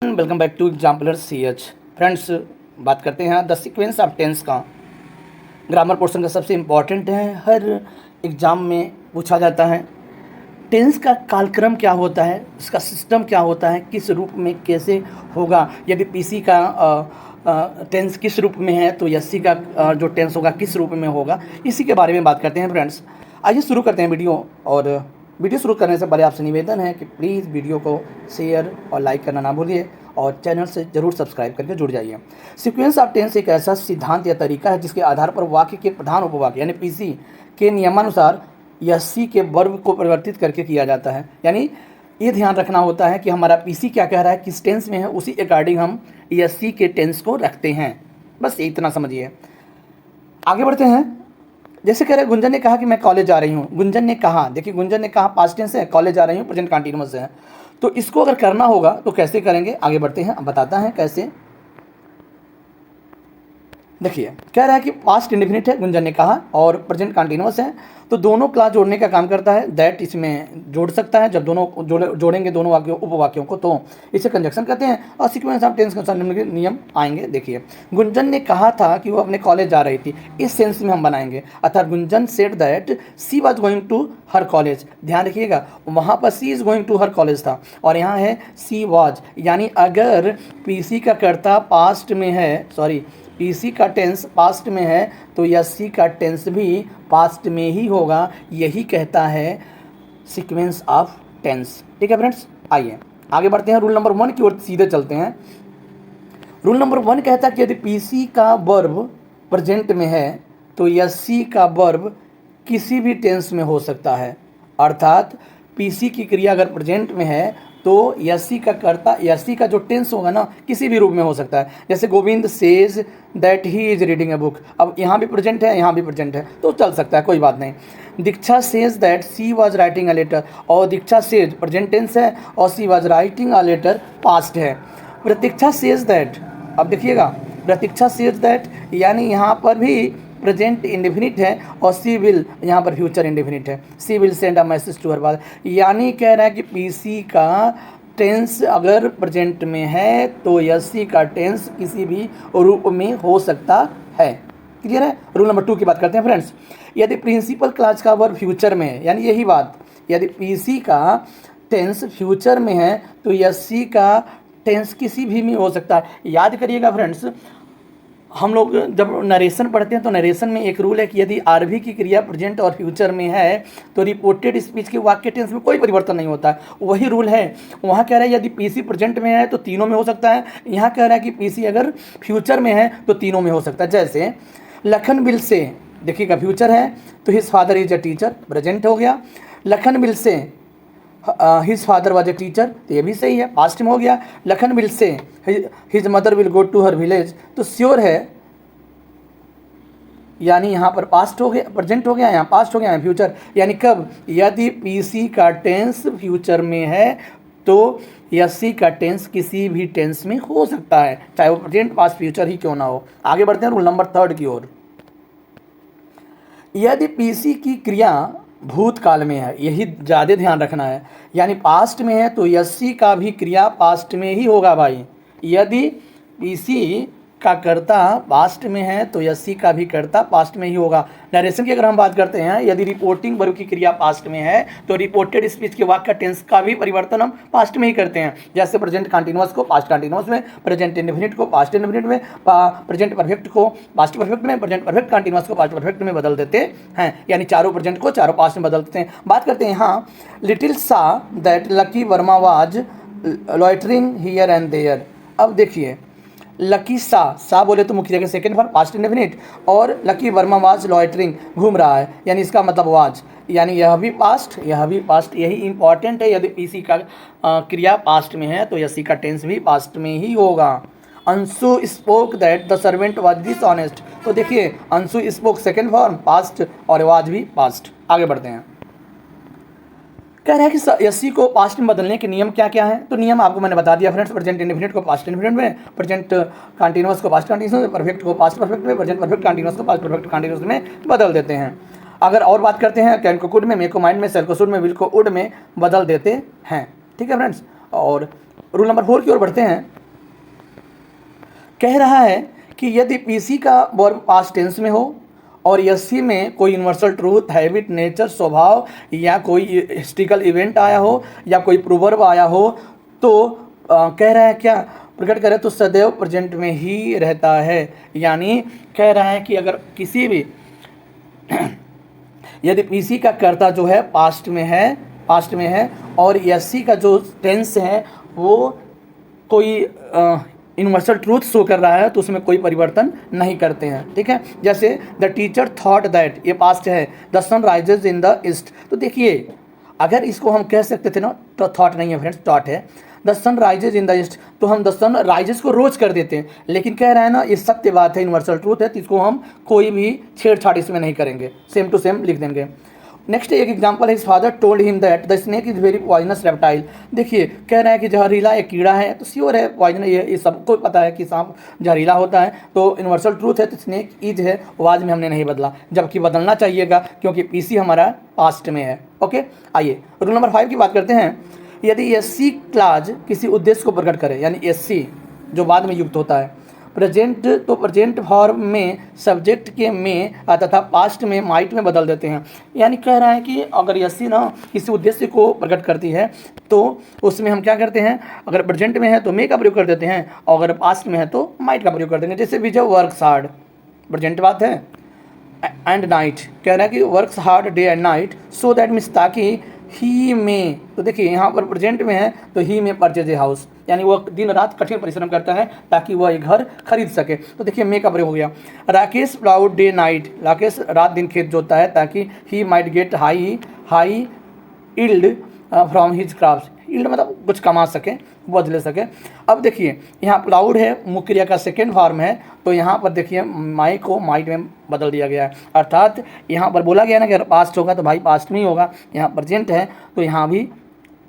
Welcome back to exemplar CH। Friends, बात करते हैं द सीक्वेंस ऑफ टेंस का। ग्रामर पोर्शन का सबसे इम्पॉर्टेंट है, हर एग्ज़ाम में पूछा जाता है। टेंस का कालक्रम क्या होता है, इसका सिस्टम क्या होता है, किस रूप में कैसे होगा, यदि पीसी का टेंस किस रूप में है तो एससी का जो टेंस होगा किस रूप में होगा, इसी के बारे में बात करते हैं। फ्रेंड्स, आइए शुरू करते हैं वीडियो। और वीडियो शुरू करने से पहले आपसे निवेदन है कि प्लीज़ वीडियो को शेयर और लाइक करना ना भूलिए और चैनल से ज़रूर सब्सक्राइब करके जुड़ जाइए। सीक्वेंस ऑफ टेंस एक ऐसा सिद्धांत या तरीका है जिसके आधार पर वाक्य के प्रधान उपवाक्य यानी पीसी के नियमानुसार एससी के वर्ब को परिवर्तित करके किया जाता है। यानी ये ध्यान रखना होता है कि हमारा पीसी क्या कह रहा है, किस टेंस में है, उसी अकॉर्डिंग हम एससी के टेंस को रखते हैं। बस इतना समझिए। आगे बढ़ते हैं। जैसे कह रहे गुंजन ने कहा कि मैं कॉलेज जा रही हूँ। गुंजन ने कहा, देखिए गुंजन ने कहा पास्ट टेंस है, कॉलेज जा रही हूँ प्रेजेंट कंटीन्यूअस है। तो इसको अगर करना होगा तो कैसे करेंगे, आगे बढ़ते हैं, अब बताता है कैसे। देखिए कह रहा है कि पास्ट इंडेफिनिट है, गुंजन ने कहा, और प्रेजेंट कंटीन्यूअस है, तो दोनों क्लास जोड़ने का काम करता है। दैट इसमें जोड़ सकता है, जब दोनों जोड़ेंगे दोनों वाक्यों उपवाक्यों को तो इसे कंजक्शन कहते हैं। और सीक्वेंस ऑफ टेंस के नियम आएंगे। देखिए गुंजन ने कहा था कि वो अपने कॉलेज जा रही थी, इस सेंस में हम बनाएंगे, अर्थात Gunjan said that she was going to her college. ध्यान रखिएगा, वहाँ पर she is going to her college था और यहाँ है सी वॉज। यानी अगर पीसी का कर्ता पास्ट में है, सॉरी पीसी का टेंस पास्ट में है तो एससी का टेंस भी पास्ट में ही होगा। यही कहता है सीक्वेंस ऑफ टेंस। ठीक है फ्रेंड्स, आइए आगे बढ़ते हैं। रूल नंबर 1 की ओर सीधे चलते हैं। रूल नंबर 1 कहता है कि यदि पीसी का वर्ब प्रेजेंट में है तो एससी का वर्ब किसी भी टेंस में हो सकता है। अर्थात पीसी की क्रिया अगर प्रेजेंट में है तो एससी का कर्ता, एससी का जो टेंस होगा ना, किसी भी रूप में हो सकता है। जैसे Govind says that he is reading a book. अब यहाँ भी प्रेजेंट है, यहाँ भी प्रेजेंट है, तो चल सकता है, कोई बात नहीं। Diksha says that she was writing a letter, और दीक्षा सेज प्रेजेंट टेंस है और she was writing a letter past है। प्रतीक्षा सेज दैट, अब देखिएगा प्रतीक्षा सेज दैट यानी यहाँ पर भी प्रेजेंट इंडेफिनिट है और सी विल यहाँ पर फ्यूचर इंडेफिनिट है। She will send a message to her father, यानी कह रहा है कि पीसी का टेंस अगर प्रेजेंट में है तो एससी का टेंस किसी भी रूप में हो सकता है। क्लियर है। रूल नंबर 2 की बात करते हैं फ्रेंड्स। यदि प्रिंसिपल क्लास का वर्ब फ्यूचर में है, यानी यही बात, यदि पीसी का टेंस फ्यूचर में है तो एससी का टेंस किसी भी में हो सकता है। याद करिएगा फ्रेंड्स, हम लोग जब नरेशन पढ़ते हैं तो नरेशन में एक रूल है कि यदि आरवी की क्रिया प्रेजेंट और फ्यूचर में है तो रिपोर्टेड स्पीच के वाक्य टेंस में कोई परिवर्तन नहीं होता है, वही रूल है। वहाँ कह रहा है यदि पीसी प्रेजेंट में है तो तीनों में हो सकता है, यहाँ कह रहा है कि पीसी अगर फ्यूचर में है तो तीनों में हो सकता है। जैसे लखन विल से, देखिएगा फ्यूचर है तो his father is a teacher, present हो गया। Lakhan will say his father was a teacher, तो ये भी सही है, पास्ट में हो गया। Lakhan will say his mother will go to her village, तो श्योर है, यानी यहाँ पर पास्ट हो गया, प्रेजेंट हो गया, यहाँ पास्ट हो गया, यहाँ फ्यूचर। यानी कब, यदि पीसी का टेंस फ्यूचर में है तो एससी का टेंस किसी भी टेंस में हो सकता है, चाहे वो प्रेजेंट पास्ट फ्यूचर ही क्यों ना हो। आगे बढ़ते हैं रूल नंबर 3 की ओर। यदि पीसी की क्रिया भूतकाल में है, यही ज़्यादा ध्यान रखना है, यानी पास्ट में है तो एससी का भी क्रिया पास्ट में ही होगा भाई। यदि पीसी का कर्ता पास्ट में है तो एससी का भी कर्ता पास्ट में ही होगा। नरेशन की अगर हम बात करते हैं, यदि रिपोर्टिंग वर्ब की क्रिया पास्ट में है तो रिपोर्टेड स्पीच के वाक्य टेंस का भी परिवर्तन हम पास्ट में ही करते हैं। जैसे प्रेजेंट कंटीन्यूअस को पास्ट कंटीन्यूअस में, प्रेजेंट इंडेफिनिट को पास्ट इंडेफिनिट में, प्रेजेंट परफेक्ट को पास्ट परफेक्ट में, प्रेजेंट परफेक्ट कंटीन्यूअस को पास्ट परफेक्ट में बदल देते हैं। यानी चारों प्रेजेंट को चारों पास्ट में बदल देते हैं। बात करते हैं यहाँ, लिटिल सा that Lucky Verma was loitering here and there. अब देखिए लकी सा बोले तो मुख्य जगह सेकंड फॉर्म पास्ट इंडेफिनिट, और लकी वर्मा वाज लॉइटरिंग, घूम रहा है, यानी इसका मतलब वाज, यानी यह भी पास्ट, यह भी पास्ट। यही इंपॉर्टेंट है, यदि पीसी का क्रिया पास्ट में है तो एससी का टेंस भी पास्ट में ही होगा। Anshu spoke that the servant was dishonest, तो देखिए Anshu spoke second form past और वाज भी पास्ट। आगे बढ़ते हैं। कह रहा है कि एससी को पास्ट में बदलने के नियम क्या क्या हैं, तो नियम आपको मैंने बता दिया फ्रेंड्स। प्रेजेंट इंडेफिनिट को पास्ट इंडेफिनिट में, प्रेजेंट कंटीन्यूअस को पास्ट कंटीन्यूअस में, परफेक्ट को पास्ट परफेक्ट में, प्रेजेंट परफेक्ट कंटीन्यूअस को पास्ट परफेक्ट कंटीन्यूअस में बदल देते हैं। अगर और बात करते हैं, कैन को कुड में, मे को माइंड में, सेल को शुड में, विल को उड में बदल देते हैं। ठीक है फ्रेंड्स। और रूल नंबर 4 की ओर बढ़ते हैं। कह रहा है कि यदि पीसी का वर्ब पास्ट टेंस में हो और एससी में कोई यूनिवर्सल ट्रूथ, हैबिट, नेचर, स्वभाव या कोई हिस्ट्रिकल इवेंट आया हो या कोई प्रोवर्ब आया हो तो कह रहा है क्या प्रकट करे तो सदैव प्रेजेंट में ही रहता है। यानी कह रहा है कि अगर किसी भी यदि पीसी का कर्ता जो है पास्ट में है और एससी का जो टेंस है वो कोई यूनिवर्सल ट्रूथ शो कर रहा है तो उसमें कोई परिवर्तन नहीं करते हैं। ठीक है, जैसे द टीचर थॉट दैट, ये पास्ट है, the sun rises in the east. तो देखिए अगर इसको हम कह सकते थे ना, तो थॉट नहीं है फ्रेंड्स, थॉट है। The sun rises in the east, तो हम द सन राइजेज को रोज कर देते हैं, लेकिन कह रहा है ना ये सत्य बात है, यूनिवर्सल ट्रूथ है, तो इसको हम कोई भी छेड़छाड़ इसमें नहीं करेंगे, सेम टू सेम लिख देंगे। नेक्स्ट एक एग्जांपल है, his father told him that the snake is very poisonous reptile. देखिए कह रहा है कि जहरीला एक कीड़ा है, तो श्योर है पॉइजन, ये सबको पता है कि सांप जहरीला होता है, तो यूनिवर्सल ट्रूथ है, तो स्नेक इज है, वो आज में हमने नहीं बदला, जबकि बदलना चाहिएगा क्योंकि पीसी हमारा पास्ट में है। ओके, आइए रूल नंबर 5 की बात करते हैं। यदि एससी क्लाज किसी उद्देश्य को प्रकट करे, यानी एससी जो बाद में युक्त होता है, प्रेजेंट तो प्रेजेंट फॉर्म में सब्जेक्ट के में तथा पास्ट में माइट में बदल देते हैं। यानी कह रहा है कि अगर एससी ना किसी उद्देश्य को प्रकट करती है तो उसमें हम क्या करते हैं, अगर प्रेजेंट में है तो मे का प्रयोग कर देते हैं और अगर पास्ट में है तो माइट का प्रयोग कर देंगे। जैसे विजय वर्क्स हार्ड, प्रेजेंट बात है, एंड नाइट, कह रहा है कि works hard day and night so that means ताकि ही में, तो देखिए यहाँ पर प्रेजेंट में है तो ही में परचेज ए हाउस, यानी वह दिन रात कठिन परिश्रम करता है ताकि वह एक घर खरीद सके। तो देखिए मे का प्रयोग हो गया। Rakesh ploughed day night, Rakesh रात दिन खेत जोतता है ताकि he might get high yield from his craft. Yield मतलब कुछ कमा सके, उपज ले सके। अब देखिए यहाँ प्लाउड है, मुख्य क्रिया का सेकेंड फॉर्म है, तो यहाँ पर देखिए माई को माइट में बदल दिया गया है, अर्थात यहाँ पर बोला गया ना कि अगर पास्ट होगा तो भाई पास्ट में ही होगा, यहाँ प्रेजेंट है तो यहाँ भी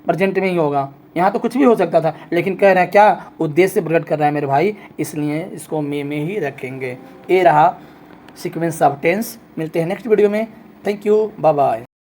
प्रेजेंट में ही होगा। यहाँ तो कुछ भी हो सकता था, लेकिन कह रहे हैं क्या उद्देश्य प्रकट कर रहा है मेरे भाई, इसलिए इसको मे में ही रखेंगे। ये रहा सीक्वेंस ऑफ टेंस। मिलते हैं नेक्स्ट वीडियो में। Thank you, bye bye.